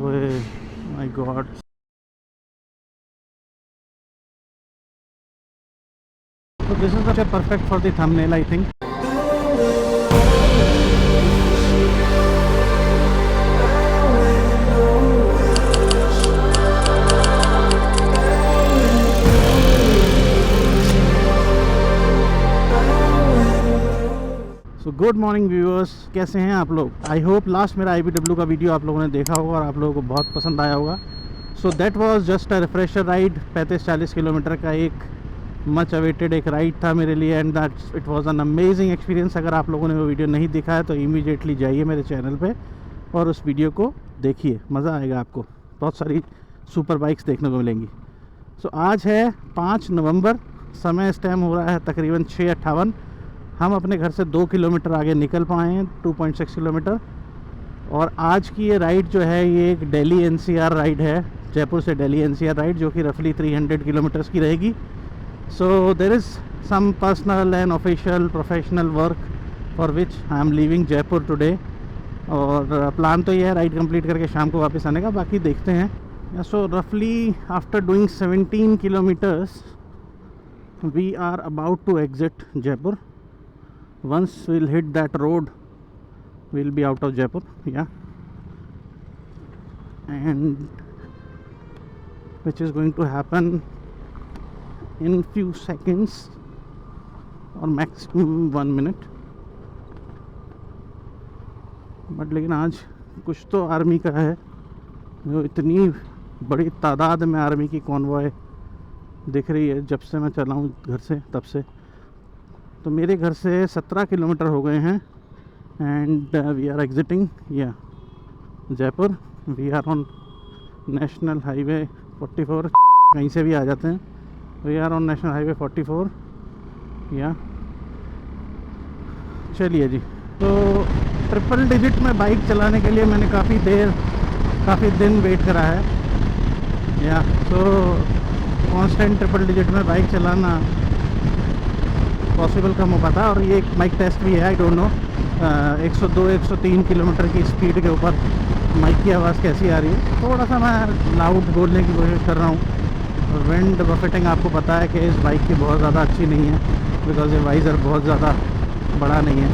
My God. So this is such a perfect for the thumbnail, I think. So good morning viewers, कैसे हैं आप लोग। I hope last मेरा IBW का video आप लोगों ने देखा होगा और आप लोगों को बहुत पसंद आया होगा। So that was just a refresher ride. 35-40 kilometre का एक मच अवेटेड एक राइड था मेरे लिए, and that it was an amazing experience. अगर आप लोगों ने वो वीडियो नहीं देखा है तो इमीडिएटली जाइए मेरे चैनल पे और उस वीडियो को देखिए, मज़ा आएगा आपको। बहुत सारी सुपर बाइक्स देखने को मिलेंगी। सो आज है 5 नवंबर, समय इस टाइम हो रहा है तकरीबन 6:58। हम अपने घर से 2 किलोमीटर आगे निकल पाए हैं, 2.6 किलोमीटर। और आज की ये राइड जो है ये एक दिल्ली NCR राइड है, जयपुर से दिल्ली NCR राइड, जो कि रफली 300 किलोमीटर्स की रहेगी। So there is some personal and official professional work for which I am leaving Jaipur today. और प्लान तो ये है राइड कंप्लीट करके शाम को वापस आने का, बाकी देखते हैं। सो रफली after doing 17 kilometres we are about to exit Jaipur. Once we'll hit that road, we'll be out of Jaipur, yeah, and which is going to happen in few seconds or maximum 1 minute. But लेकिन आज कुछ तो army का है, जो इतनी बड़ी तादाद में आर्मी की कॉन्वॉय दिख रही है जब से मैं चला हूँ घर से तब से। तो मेरे घर से 17 किलोमीटर हो गए हैं एंड वी आर एग्जिटिंग या Jaipur. We are on national highway 44, कहीं से भी आ जाते हैं। We are on national highway 44 या। चलिए जी, तो ट्रिपल डिजिट में बाइक चलाने के लिए मैंने काफ़ी दिन वेट करा है या। तो कांस्टेंट ट्रिपल डिजिट में बाइक चलाना पॉसिबल कम हो पाता। और ये एक माइक टेस्ट भी है, आई डोंट नो 102-103 किलोमीटर की स्पीड के ऊपर माइक की आवाज़ कैसी आ रही है। थोड़ा सा मैं लाउड बोलने की कोशिश कर रहा हूँ। विंड बफेटिंग आपको पता है कि इस बाइक की बहुत ज़्यादा अच्छी नहीं है, बिकॉज ये वाइज़र बहुत ज़्यादा बड़ा नहीं है।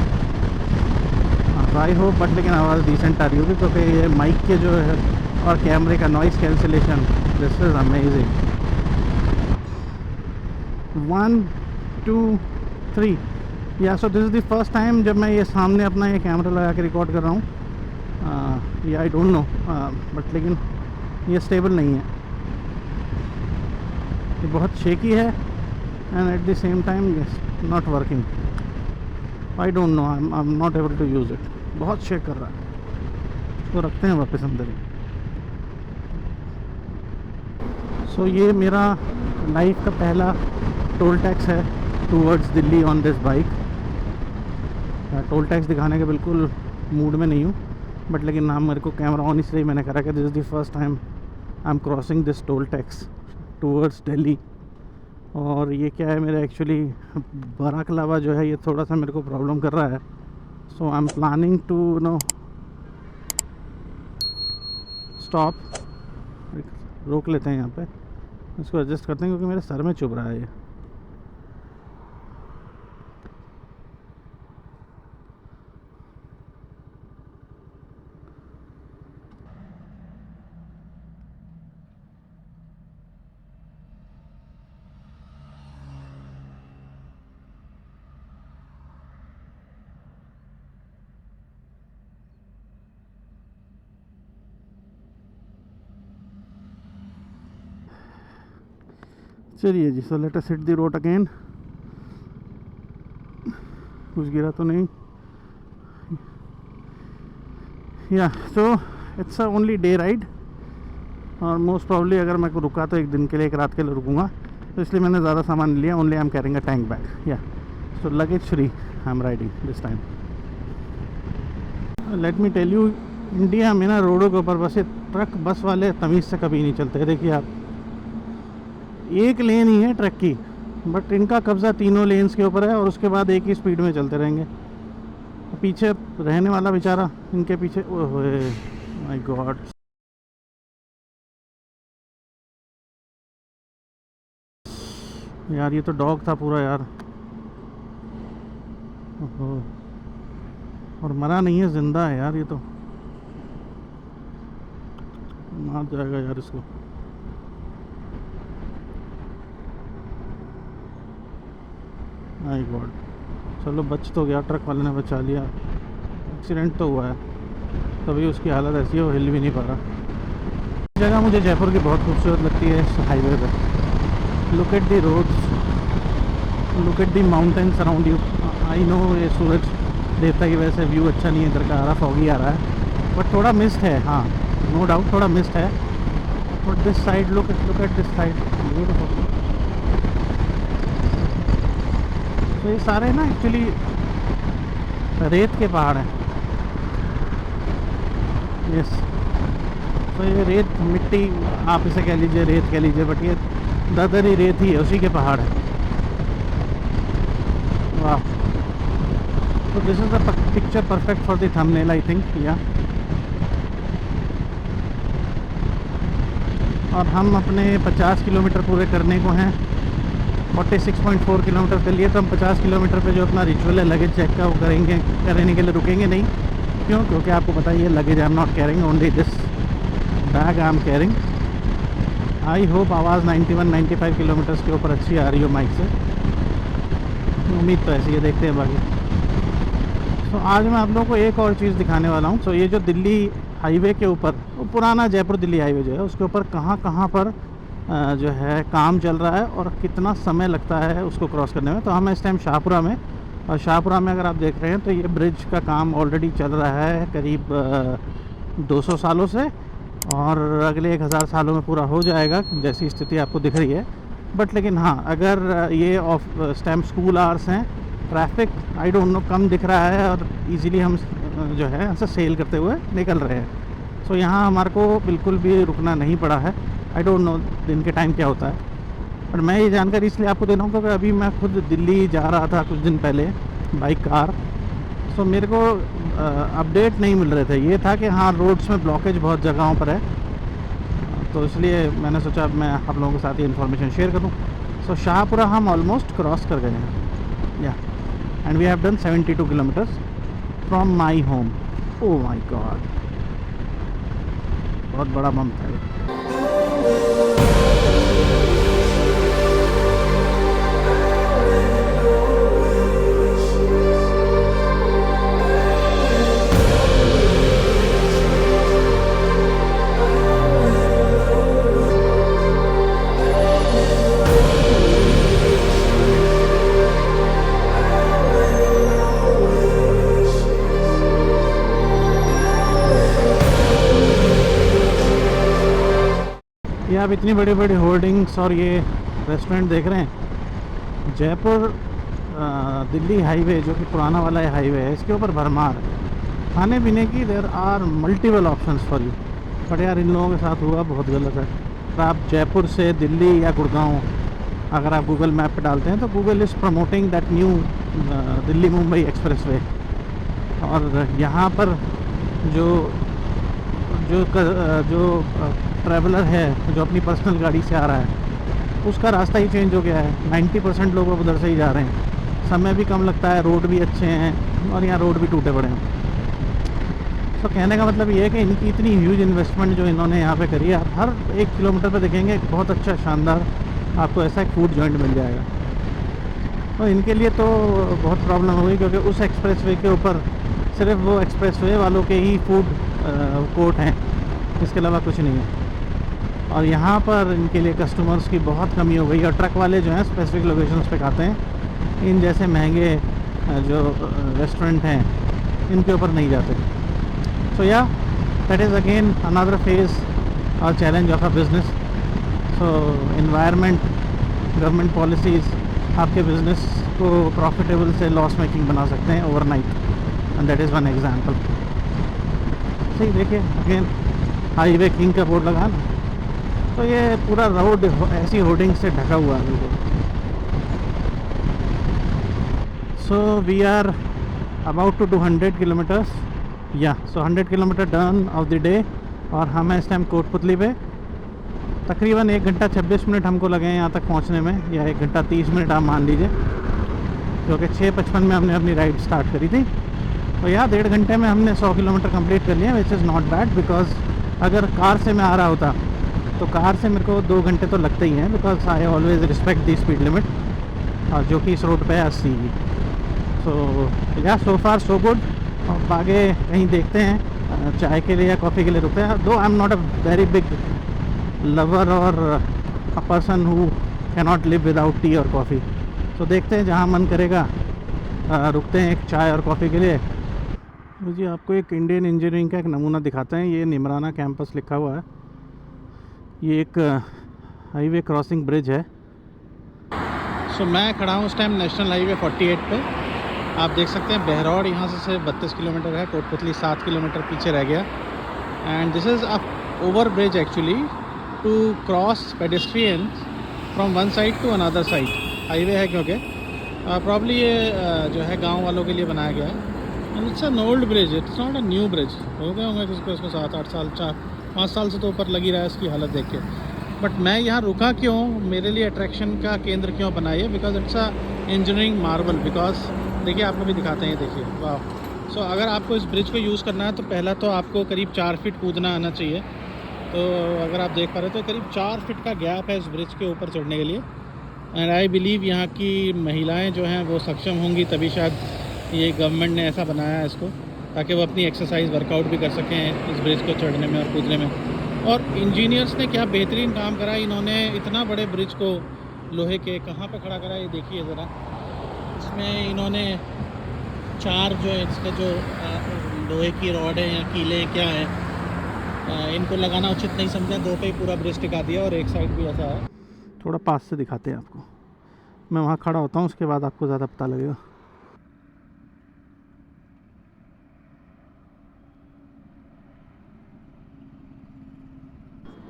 आई होप, बट लेकिन आवाज़ डिसेंट आ रही होगी क्योंकि ये माइक के जो है और कैमरे का noise cancellation, this is amazing. 1 2 3 या। So this is the first time जब मैं ये सामने अपना ये कैमरा लगा के रिकॉर्ड कर रहा हूँ। या आई डोंट नो, बट लेकिन ये स्टेबल नहीं है, ये बहुत शेकी है and at the same time not working. I don't know, I am not able to use it. बहुत शेक कर रहा है, तो रखते हैं वापस अंदर ही। सो ये मेरा लाइफ का पहला टोल टैक्स है towards Delhi on this bike. Toll tax दिखाने के बिल्कुल मूड में नहीं हूँ, बट लेकिन नाम मेरे को कैमरा ऑन इसलिए मैंने करा कि this is the first time I am crossing this toll tax towards Delhi. और ये क्या है, मेरा एक्चुअली बाराकलावा जो है ये थोड़ा सा मेरे को प्रॉब्लम कर रहा है। So I am planning to no stop, रोक लेते हैं यहाँ पे, इसको एडजस्ट करते हैं क्योंकि मेरे सर में चुभ रहा है ये। चलिए जी, so let us hit the road again. कुछ गिरा तो नहीं या। So it's a only day ride और मोस्ट प्रॉब्ली अगर मैं को रुका तो एक दिन के लिए, एक रात के लिए रुकूंगा, तो इसलिए मैंने ज़्यादा सामान नहीं लिया। Only I am carrying a tank bag या। So luggage free I am riding this time. Let me tell you, India में ना रोडों के ऊपर बस ये ट्रक बस वाले तमीज़ से कभी नहीं चलते। देखिए आप, एक लेन ही है ट्रक की, बट इनका कब्ज़ा तीनों लेन्स के ऊपर है और उसके बाद एक ही स्पीड में चलते रहेंगे। पीछे रहने वाला बेचारा इनके पीछे, ओह माय गॉड। यार ये तो डॉग था पूरा यार। ओहो। और मरा नहीं है, जिंदा है यार ये तो। मार जाएगा यार इसको। My God. चलो बच तो गया, ट्रक वाले ने बचा लिया। एक्सीडेंट तो हुआ है, तभी उसकी हालत ऐसी है, वो हिल भी नहीं पा रहा। जगह मुझे जयपुर की बहुत खूबसूरत लगती है इस हाईवे पे। Look at the roads, look at the mountains around you. I know ये सूरज देवता की वजह से व्यू अच्छा नहीं है इधर का, आ रहा फॉगी आ रहा है, बट थोड़ा मिस्ट है। हाँ नो डाउट थोड़ा मिस्ट है। But this side look at this side, beautiful. तो ये सारे ना एक्चुअली रेत के पहाड़ हैं। यस, तो ये रेत मिट्टी आप इसे कह लीजिए, रेत कह लीजिए, बट ये ददरी रेत ही है, उसी के पहाड़ है। वाह। तो this is the picture perfect for the thumbnail I think. या और हम अपने 50 किलोमीटर पूरे करने को हैं। 46.4 किलोमीटर के लिए, तो हम 50 किलोमीटर पे जो अपना रिचुअल है लगेज चेक का, वो करेंगे। करने के लिए रुकेंगे नहीं। क्यों? क्योंकि आपको पता ही है luggage I am not carrying, only this bag I am carrying. I hope आवाज़ 91-95 किलोमीटर्स के ऊपर अच्छी आ रही हो माइक से। उम्मीद तो ऐसी है, देखते हैं बाकी। तो आज मैं आप लोगों को एक और चीज़ दिखाने वाला हूँ। तो ये जो दिल्ली हाईवे के ऊपर, वो पुराना जयपुर दिल्ली हाईवे जो है, उसके ऊपर कहाँ कहाँ पर जो है काम चल रहा है और कितना समय लगता है उसको क्रॉस करने में। तो हम इस टाइम शाहपुरा में, और शाहपुरा में अगर आप देख रहे हैं तो ये ब्रिज का काम ऑलरेडी चल रहा है करीब 200 सालों से, और अगले 1000 सालों में पूरा हो जाएगा जैसी स्थिति आपको दिख रही है। बट लेकिन हाँ, अगर ये ऑफ टाइम स्कूल आवर्स हैं, ट्रैफिक आई डोंट नो कम दिख रहा है, और इजीली हम जो है ऐसा सेल करते हुए निकल रहे हैं। सो यहाँ हमारे को बिल्कुल भी रुकना नहीं पड़ा है। आई डोंट नो दिन के टाइम क्या होता है, पर मैं ये जानकारी इसलिए आपको दे रहा हूँ क्योंकि अभी मैं खुद दिल्ली जा रहा था कुछ दिन पहले बाई कार। सो मेरे को अपडेट नहीं मिल रहे थे। ये था कि हाँ रोड्स में ब्लॉकेज बहुत जगहों पर है, तो इसलिए मैंने सोचा अब मैं आप लोगों के साथ ये इन्फॉर्मेशन शेयर करूँ। सो शाहपुरा हम ऑलमोस्ट क्रॉस कर गए हैं, या and we have done 72 kilometres from my home. Oh my god, बहुत बड़ा बम था ये। ये आप इतनी बड़ी बड़ी होर्डिंग्स और ये रेस्टोरेंट देख रहे हैं। जयपुर दिल्ली हाईवे जो कि पुराना वाला हाईवे है, इसके ऊपर भरमार है खाने पीने की। There are multiple options for you. But यार इन लोगों के साथ हुआ बहुत गलत है। तो आप जयपुर से दिल्ली या गुड़गांव अगर आप गूगल मैप पे डालते हैं तो Google is promoting that new Delhi Mumbai expressway, और यहाँ पर जो जो जो ट्रैवलर है जो अपनी पर्सनल गाड़ी से आ रहा है, उसका रास्ता ही चेंज हो गया है। 90% लोग अब उधर से ही जा रहे हैं। समय भी कम लगता है, रोड भी अच्छे हैं, और यहाँ रोड भी टूटे पड़े हैं। तो कहने का मतलब ये है कि इनकी इतनी ह्यूज इन्वेस्टमेंट जो इन्होंने यहाँ पे करी है, आप हर 1 किलोमीटर पे देखेंगे एक बहुत अच्छा शानदार आपको ऐसा एक फूड जॉइंट मिल जाएगा। तो इनके लिए तो बहुत प्रॉब्लम हुई, क्योंकि उस एक्सप्रेसवे के ऊपर सिर्फ वो एक्सप्रेसवे वालों के ही फूड कोर्ट हैं, इसके अलावा कुछ नहीं है। और यहाँ पर इनके लिए कस्टमर्स की बहुत कमी हो गई, और ट्रक वाले जो हैं स्पेसिफिक लोकेशंस पे खाते हैं, इन जैसे महंगे जो रेस्टोरेंट हैं इनके ऊपर नहीं जाते। So yeah that is again another phase और challenge of a business. So environment, government policies आपके बिज़नेस को प्रॉफिटेबल से लॉस मेकिंग बना सकते हैं overnight, and that is one example. सही देखिए, अगेन हाईवे किंग का बोर्ड लगा ना, तो ये पूरा रोड ऐसी होर्डिंग से ढका हुआ है बिल्कुल। So we are about to 100 kilometres, या so 100 kilometre done of the day. और हम हैं इस टाइम कोटपुतली पे, तकरीबन 1 घंटा 26 मिनट हमको लगे हैं यहाँ तक पहुँचने में, या 1 घंटा 30 मिनट आप मान लीजिए, क्योंकि 6:55 में हमने अपनी राइड स्टार्ट करी थी। तो यहाँ 1.5 घंटे में हमने 100 किलोमीटर कंप्लीट कर लिया, which is not bad. Because अगर कार से मैं आ रहा होता तो कार से मेरे को 2 घंटे तो लगते ही हैं, because I always respect the speed limit, और जो कि इस रोड पे है 80 की। सो या सो फार सो गुड। अब आगे कहीं देखते हैं चाय के लिए या कॉफ़ी के लिए रुकते हैं। Though I am not a very big lover और a person who can not live without tea और कॉफ़ी। तो देखते हैं जहाँ मन करेगा रुकते हैं एक चाय और कॉफ़ी के लिए। तो जी आपको एक इंडियन इंजीनियरिंग का एक नमूना दिखाते हैं। ये निमराना कैंपस लिखा हुआ है। ये एक हाईवे क्रॉसिंग ब्रिज है। सो मैं खड़ा हूँ उस टाइम नेशनल हाईवे 48 पे। आप देख सकते हैं बहरौड़ यहाँ से सिर्फ 32 किलोमीटर है, कोटपुतली 7 किलोमीटर पीछे रह गया। And this is a over bridge actually to cross pedestrians from one side to another side. Highway है क्योंकि प्रॉब्ली ये जो है गांव वालों के लिए बनाया गया है। And it's an old bridge, it's not a new bridge. हो गए होंगे किसको इसको 7-8 साल, 4-5 साल से तो ऊपर लगी रहा है इसकी हालत देख के। बट मैं यहाँ रुका क्यों, मेरे लिए अट्रैक्शन का केंद्र क्यों बना है, because it's a engineering Marvel. Because देखिए आपको भी दिखाते हैं, देखिए वाह। सो अगर आपको इस ब्रिज को यूज़ करना है तो पहला तो आपको करीब 4 फीट कूदना आना चाहिए। तो अगर आप देख पा रहे हो तो करीब 4 फीट का गैप है इस ब्रिज के ऊपर चढ़ने के लिए। एंड आई बिलीव यहाँ की महिलाएं जो हैं वो सक्षम होंगी, तभी शायद ये गवर्नमेंट ने ऐसा बनाया है इसको, ताकि वो अपनी एक्सरसाइज वर्कआउट भी कर सकें इस ब्रिज को चढ़ने में और कूदने में। और इंजीनियर्स ने क्या बेहतरीन काम करा, इन्होंने इतना बड़े ब्रिज को लोहे के कहाँ पे खड़ा करा, ये देखिए ज़रा। इसमें इन्होंने 4 जो है इसके जो लोहे की रॉड है या कीले क्या है, इनको लगाना उचित नहीं समझा, 2 पे ही पूरा ब्रिज टिका दिया। और एक साइड भी ऐसा है, थोड़ा पास से दिखाते हैं आपको। मैं वहाँ खड़ा होता हूँ, उसके बाद आपको ज़्यादा पता लगेगा।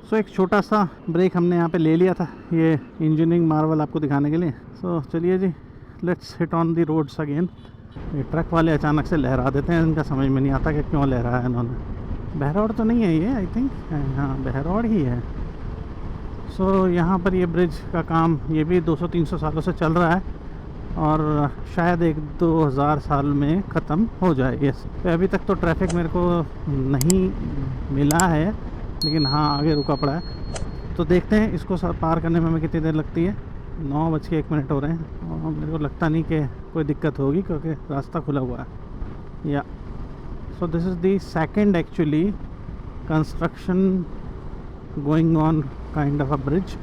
सो एक छोटा सा ब्रेक हमने यहाँ पे ले लिया था, ये इंजीनियरिंग मार्वल आपको दिखाने के लिए। सो चलिए जी, let's hit on the roads again. ये ट्रक वाले अचानक से लहरा देते हैं, इनका समझ में नहीं आता कि क्यों लहराया है इन्होंने। बहरौड़ तो नहीं है ये, आई थिंक हाँ बहरौड़ ही है। सो यहाँ पर ये ब्रिज का काम ये भी 200-300 सालों से चल रहा है, और शायद 1-2 हज़ार साल में ख़त्म हो जाए। यस, तो अभी तक तो ट्रैफिक मेरे को नहीं मिला है, लेकिन हाँ आगे रुका पड़ा है। तो देखते हैं इसको पार करने में हमें कितनी देर लगती है। 9:01 हो रहे हैं और मेरे को लगता नहीं कि कोई दिक्कत होगी, क्योंकि रास्ता खुला हुआ है। Yeah so this is the second actually construction going on kind of a bridge,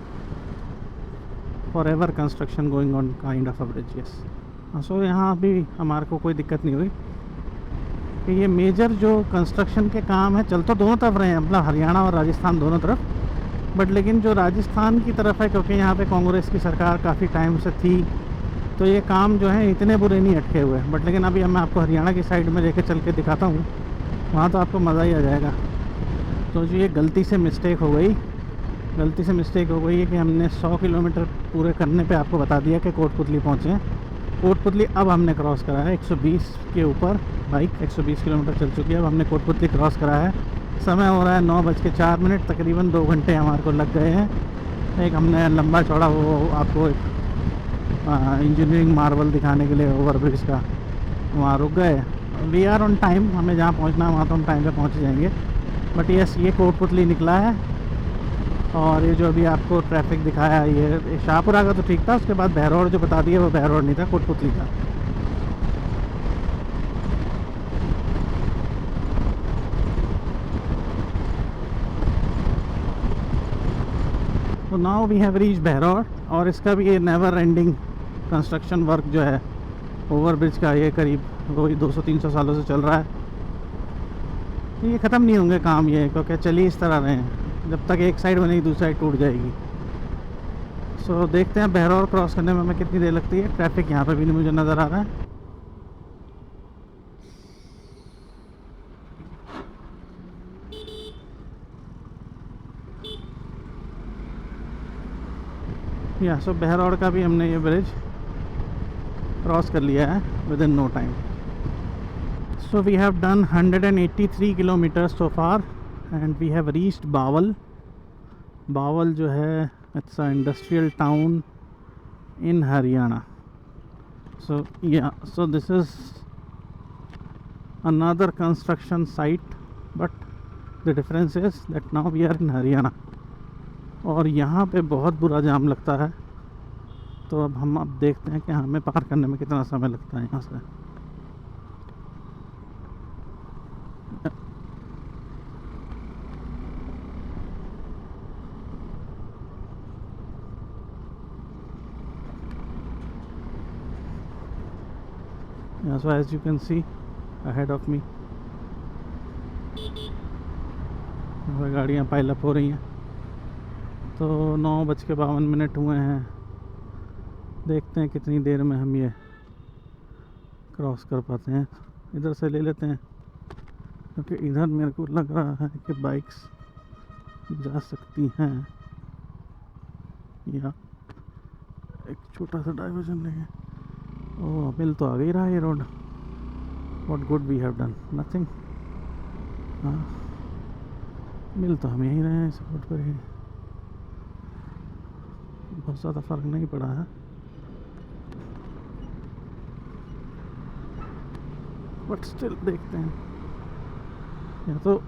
for ever construction going on kind of a bridge. Yes, so यहाँ अभी हमारे को कोई दिक्कत नहीं हुई कि ये मेजर जो कंस्ट्रक्शन के काम है चल तो दोनों तरफ रहे हैं, मतलब हरियाणा और राजस्थान दोनों तरफ। बट लेकिन जो राजस्थान की तरफ है, क्योंकि यहाँ पे कांग्रेस की सरकार काफ़ी टाइम से थी, तो ये काम जो है इतने बुरे नहीं अटके हुए। बट लेकिन अभी मैं आपको हरियाणा की साइड में लेके चल के दिखाता हूँ, वहाँ तो आपको मज़ा ही आ जाएगा। तो जो ये गलती से मिस्टेक हो गई है कि हमने 100 किलोमीटर पूरे करने पे आपको बता दिया कि कोटपुतली पहुँचे हैं। कोटपुतली अब हमने क्रॉस करा है 120 के ऊपर, बाइक 120 किलोमीटर चल चुकी है। अब हमने कोटपुतली क्रॉस करा है, समय हो रहा है 9:04। तकरीबन 2 घंटे हमारे को लग गए हैं। एक हमने लंबा चौड़ा वो आपको एक इंजीनियरिंग मार्वल दिखाने के लिए ओवर ब्रिज का वहाँ रुक गए। वी आर ऑन टाइम, हमें जहाँ पहुँचना है वहाँ तो हम टाइम पे पहुँच जाएंगे। बट यस, ये कोटपुतली निकला है। और ये जो अभी आपको ट्रैफिक दिखाया ये शाहपुरा का तो ठीक था, उसके बाद बहरौड़ जो बता दिया वो बहरौड़ नहीं था, कोटपुतली था। तो now we have reach Behror, और इसका भी ये नेवर एंडिंग कंस्ट्रक्शन वर्क जो है ओवर ब्रिज का, ये करीब वही 200-300 सालों से चल रहा है। ये ख़त्म नहीं होंगे काम ये, क्योंकि चलिए इस तरह रहे हैं, जब तक एक साइड बनेगी दूसरी साइड टूट जाएगी। सो देखते हैं बहरौड़ क्रॉस करने में हमें कितनी देर लगती है। ट्रैफिक यहाँ पे भी नहीं मुझे नज़र आ रहा है। या सो बहरौड़ का भी हमने ये ब्रिज क्रॉस कर लिया है within no time. So we have done 183 kilometre so far and we have reached Bawal. Bawal जो है it's a industrial town in Haryana. So yeah, so this is another construction site, but the difference is that now we are in Haryana. और यहाँ पे बहुत बुरा जाम लगता है, तो अब हम देखते हैं कि हमें पार करने में कितना समय लगता है यहाँ से. Yeah, so as you can see ahead of me, गाड़ियाँ पाइलअप हो रही हैं. तो 9:52 हुए हैं. देखते हैं कितनी देर में हम ये क्रॉस कर पाते हैं. इधर से ले लेते हैं, क्योंकि इधर मेरे को लग रहा है कि बाइक्स जा सकती हैं. या एक छोटा सा डाइवर्जन लेंगे. ओह, मिल तो आ गई रहा ये road. What good we have done, nothing. हाँ, मिल तो हम यहीं रहे हैं इस रोड पर ही. बहुत ज़्यादा फ़र्क नहीं पड़ा है. बट स्टिल देखते हैं. या तो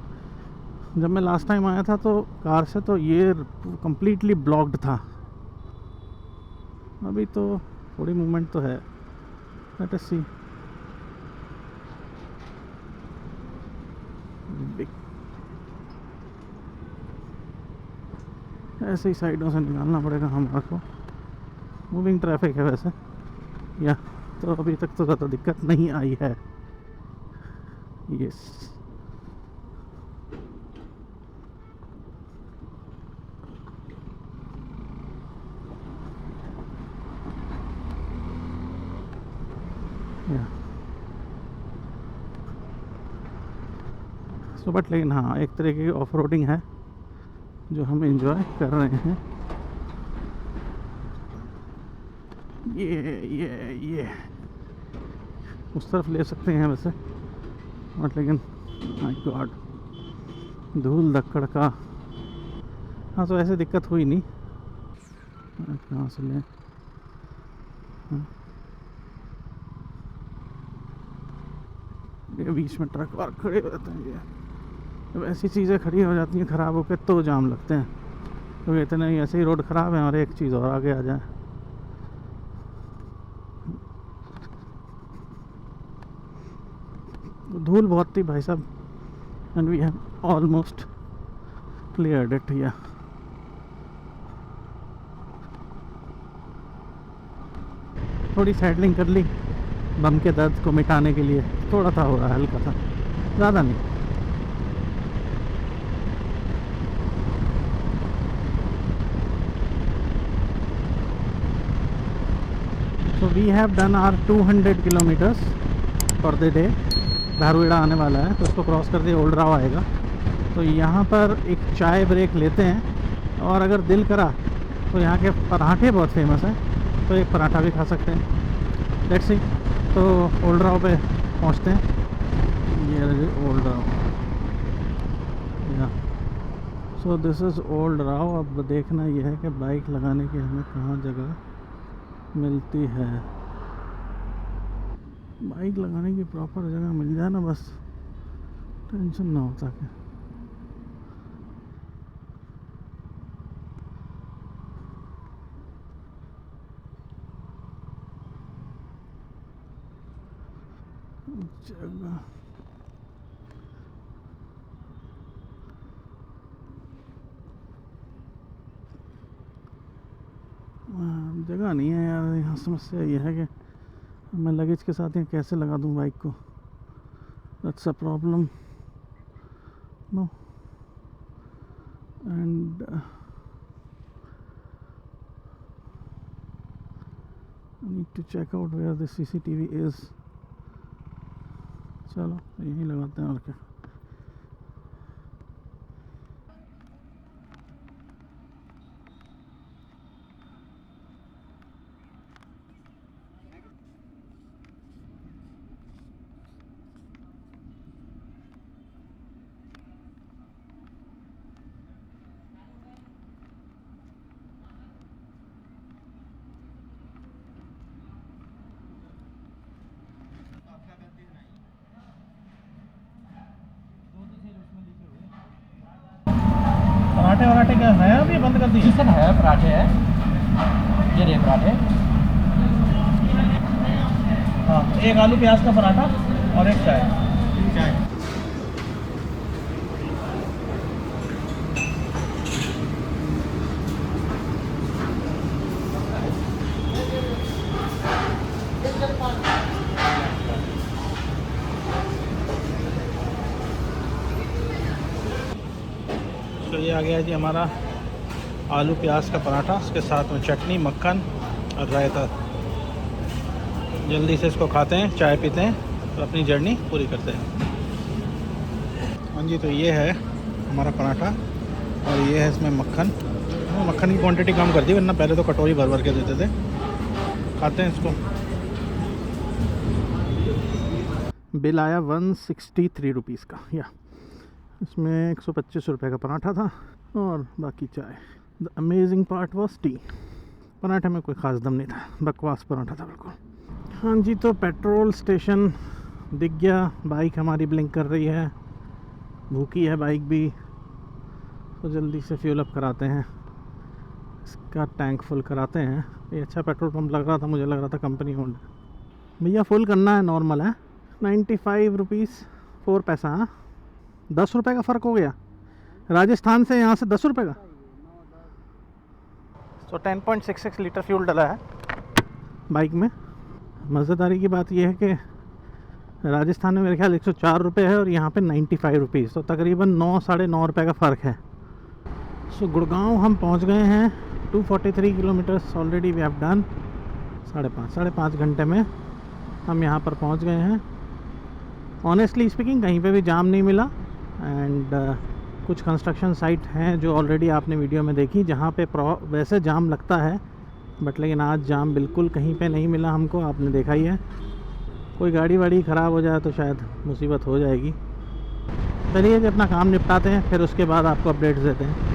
जब मैं लास्ट टाइम आया था तो कार से, तो ये कम्प्लीटली ब्लॉक्ड था. अभी तो थोड़ी मूवमेंट तो है. लेट अस सी. ऐसे ही साइडों से निकालना पड़ेगा हमारे को. मूविंग ट्रैफिक है वैसे. या तो अभी तक तो ज़्यादा दिक्कत नहीं आई है. यस. या सो बट लेकिन हाँ, एक तरीके की ऑफ रोडिंग है जो हम एंजॉय कर रहे हैं. ये उस तरफ ले सकते हैं वैसे, बट लेकिन माय गॉड, धूल धक्कड़ का. हाँ, तो ऐसे दिक्कत हुई नहीं. कहाँ से ले. ये बीच में ट्रक वार खड़े हो जाते हैं. ये जब ऐसी चीज़ें खड़ी हो जाती हैं ख़राब होकर, तो जाम लगते हैं. क्योंकि इतने ही ऐसे ही रोड ख़राब है और एक चीज़ और आगे आ जाए. धूल बहुत थी भाई साहब, and we have almost cleared it. या थोड़ी सैडलिंग कर ली बम के दर्द को मिटाने के लिए. थोड़ा सा हो रहा है, हल्का सा, ज़्यादा नहीं. So we have done our 200 kilometers for the day. Dharuhera आने वाला है, तो उसको क्रॉस कर दिए ओल्ड राव आएगा. तो यहाँ पर एक चाय ब्रेक लेते हैं, और अगर दिल करा तो यहाँ के पराठे बहुत फेमस हैं, तो एक पराठा भी खा सकते हैं. Let's see. तो ओल्ड राव पे पहुँचते हैं. ये ओल्ड राव. या so this is old Rao. अब देखना यह है कि बाइक लगाने की हमें कहाँ जगह मिलती है. बाइक लगाने की प्रॉपर जगह मिल जाए ना, बस टेंशन ना होता. कि जगह जगह नहीं है यार. यहाँ समस्या ये है कि मैं लगेज के साथ यहाँ कैसे लगा दूँ बाइक को. That's a problem. No. And I need to check out where the CCTV is. चलो यहीं लगाते हैं और क्या. पराठे वराठे क्या है अभी बंद कर दिए? ये सब है, पराठे है, ये रहे पराठे। हाँ, एक आलू प्याज का पराठा और एक चाय। तो ये आ गया जी हमारा आलू प्याज का पराठा, उसके साथ में चटनी, मक्खन और रायता। जल्दी से इसको खाते हैं, चाय पीते हैं और अपनी जर्नी पूरी करते हैं। हाँ जी, तो ये है हमारा पराठा और ये है इसमें मक्खन। मक्खन की क्वांटिटी कम कर दी, वरना पहले तो कटोरी भर भर के देते थे। खाते हैं इसको। बिल आया 163 रुपीज़ का। या इसमें 125 रुपये का पराठा था और बाकी चाय। The amazing part was T. पराठे में कोई ख़ास दम नहीं था, बकवास पराठा था बिल्कुल। हाँ जी, तो पेट्रोल स्टेशन दिख गया। बाइक हमारी ब्लिंक कर रही है, भूखी है बाइक भी। तो जल्दी से फ्यूल अप कराते हैं, इसका टैंक फुल कराते हैं। ये अच्छा पेट्रोल पंप लग रहा था, मुझे लग रहा था कंपनी ओन्ड। भैया फुल करना है, नॉर्मल है। 95 रुपीज़ 4 पैसा। हाँ, 10 रुपये का फ़र्क हो गया राजस्थान से यहाँ से 10 रुपये का। तो 10.66 लीटर फ्यूल डला है बाइक में। मज़ेदारी की बात यह है कि राजस्थान में मेरे ख्याल 104 रुपये है और यहाँ पे 95 रुपीज़, तो तकरीबन 9 साढ़े 9 रुपये का फ़र्क है। सो गुड़गांव हम पहुँच गए हैं। 243 kilometres already we have done. साढ़े पाँच घंटे में हम यहाँ पर पहुँच गए हैं। ऑनेस्टली स्पीकिंग कहीं पे भी जाम नहीं मिला एंड कुछ कंस्ट्रक्शन साइट हैं जो ऑलरेडी आपने वीडियो में देखी, जहाँ पे वैसे जाम लगता है, बट लेकिन आज जाम बिल्कुल कहीं पे नहीं मिला हमको। आपने देखा ही है। कोई गाड़ी वाड़ी ख़राब हो जाए तो शायद मुसीबत हो जाएगी। चलिए जी, अपना काम निपटाते हैं, फिर उसके बाद आपको अपडेट्स देते हैं।